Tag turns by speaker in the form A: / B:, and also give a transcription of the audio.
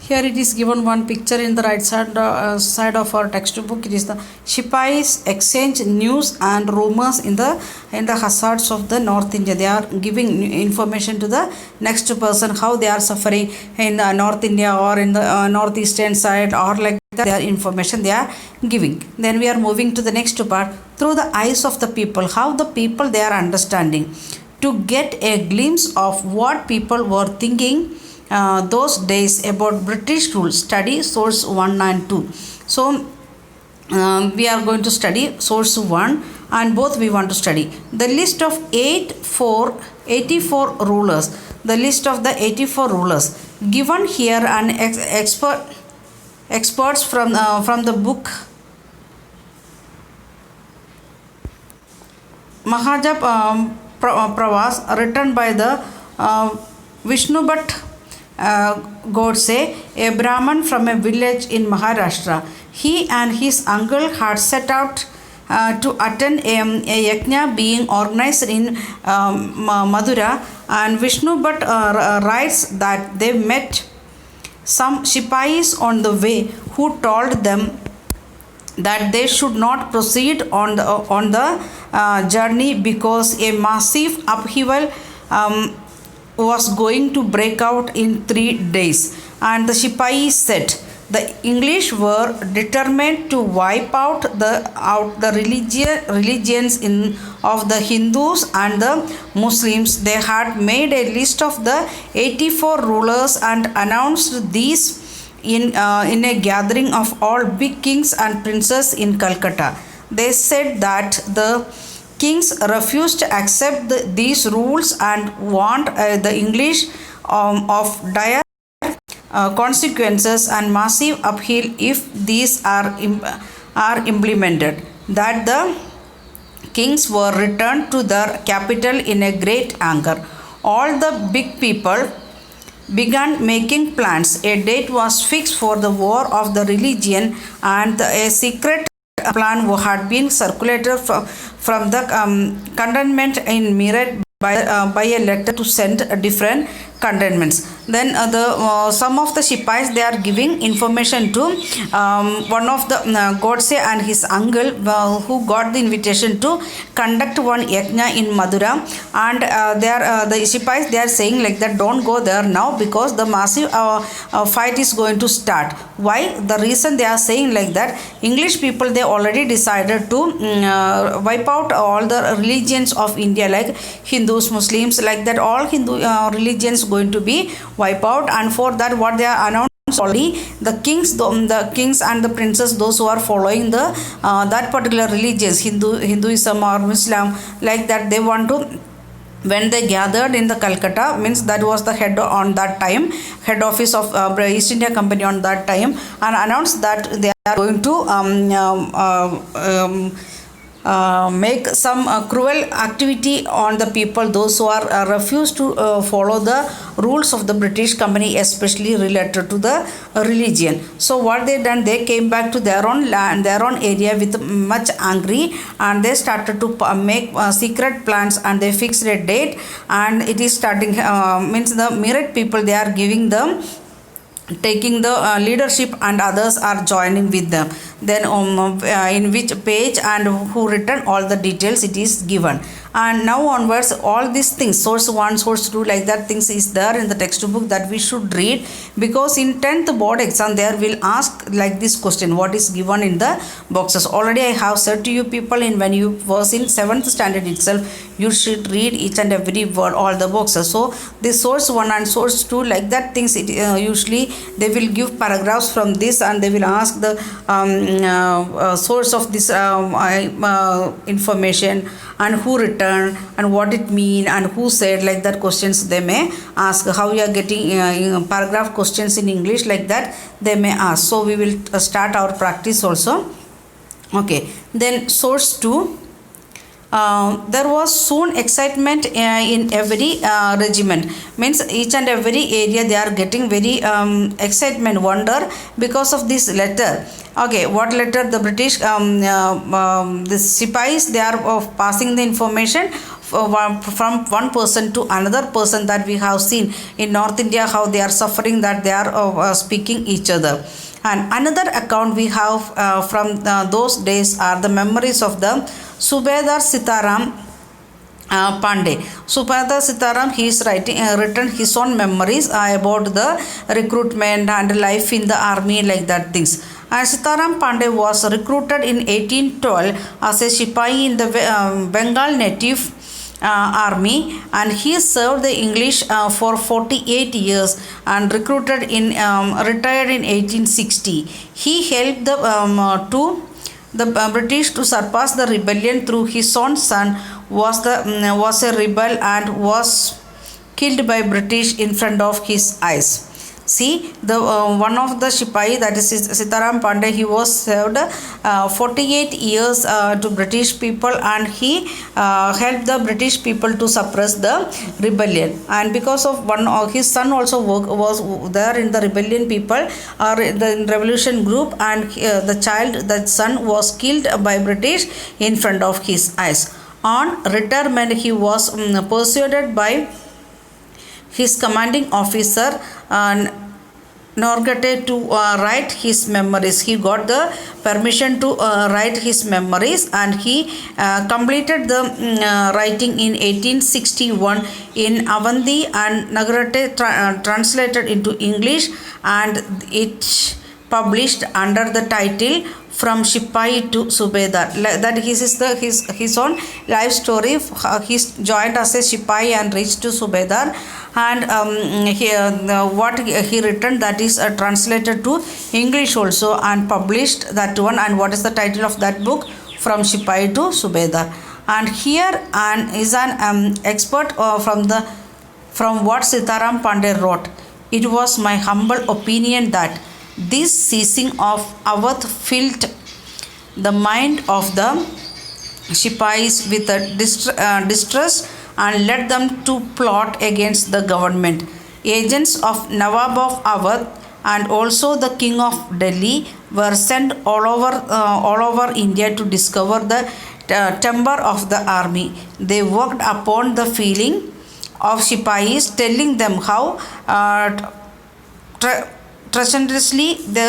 A: Here it is given one picture in the right side of our textbook. It is the Shipais exchange news and rumors in the hazards of the North India. They are giving information to the next person how they are suffering in North India or in the northeastern side or like that. Their information they are giving. Then we are moving to the next part through the eyes of the people. How the people they are understanding to get a glimpse of what people were thinking those days about British rule. Study source 1 and 2. So we are going to study source 1 and both we want to study. The list of 84 rulers. The list of the 84 rulers given here and experts from the book Mahajab Pravas written by the Vishnu Bhatt Godse, a Brahman from a village in Maharashtra. He and his uncle had set out to attend a yajna being organized in Madura, and Vishnu Bhatt writes that they met some Shipais on the way who told them that they should not proceed on the journey because a massive upheaval was going to break out in 3 days. And the Shipais said the English were determined to wipe out the religions of the Hindus and the Muslims. They had made a list of the 84 rulers and announced these in a gathering of all big kings and princes in Calcutta. They said that the kings refused to accept these rules and warned the English of dire consequences and massive upheaval if these are implemented. That the kings were returned to their capital in a great anger. All the big people began making plans. A date was fixed for the war of the religion, and a secret plan had been circulated from the cantonment in Meerut by a letter to send different cantonments. Then some of the Shipais they are giving information to one of the Godse and his uncle who got the invitation to conduct one yajna in Madura, and the Shipais they are saying like that, don't go there now because the massive fight is going to start. Why? The reason they are saying like that, English people they already decided to wipe out all the religions of India like Hindus, Muslims, like that. All Hindu religions going to be wiped out, and for that what they are announced already, the kings and the princes, those who are following the that particular religions, Hinduism or Islam, like that, they want to, when they gathered in the Calcutta, means that was the head on that time, head office of East India Company on that time, and announced that they are going to make some cruel activity on the people, those who are refused to follow the rules of the British company, especially related to the religion. So what they done, they came back to their own land, their own area with much angry, and they started to make secret plans, and they fixed a date, and it is starting means the Meerut people they are giving them, taking the leadership, and others are joining with them. Then in which page and who written, all the details it is given. And now onwards all these things, source 1, source 2, like that things is there in the textbook that we should read, because in 10th board exam there will ask like this question, what is given in the boxes. Already I have said to you people, in when you was in 7th standard itself, you should read each and every word, all the boxes. So this source 1 and source 2, like that things, it usually they will give paragraphs from this, and they will ask the source of this information, and who returned, and what it mean, and who said, like that questions they may ask. How you are getting paragraph questions in English, like that they may ask. So we will start our practice also. Okay, then source 2. There was soon excitement in every regiment, means each and every area they are getting very excitement, wonder, because of this letter. Okay, what letter? The British the Sipais they are passing the information from one person to another person, that we have seen in North India how they are suffering, that they are speaking each other. And another account we have from those days are the memories of the Subedar Sitaram Pandey. Subedar Sitaram, he is written his own memories about the recruitment and life in the army, like that things. And Sitaram Pandey was recruited in 1812 as a Sipahi in the Bengal native army, and he served the English for 48 years and retired in 1860. He helped the British to surpass the rebellion through his own son was a rebel and was killed by British in front of his eyes. See, the one of the Sipahi, that is Sitaram Pandey, he was served 48 years to British people, and he helped the British people to suppress the rebellion. And because of one of his son also was there in the rebellion people or the revolution group, and the son was killed by British in front of his eyes. On retirement, he was persuaded by his commanding officer Norgate to write his memories. He got the permission to write his memories, and he completed the writing in 1861 in Avanti, and Nagarate translated into English, and it published under the title From Sipahi to Subedar. That is his own life story. He joined as a Sipahi and reached to Subedar, and what he written, that is translated to English also and published that one. And what is the title of that book? From Sipahi to Subedar. And here is an expert from what Sitaram Pandey wrote. It was my humble opinion that this seizing of Awadh filled the mind of the Sipahis with distress and led them to plot against the government. Agents of Nawab of Awadh and also the King of Delhi were sent all over India to discover the temper of the army. They worked upon the feeling of Sipahis, telling them how treacherously the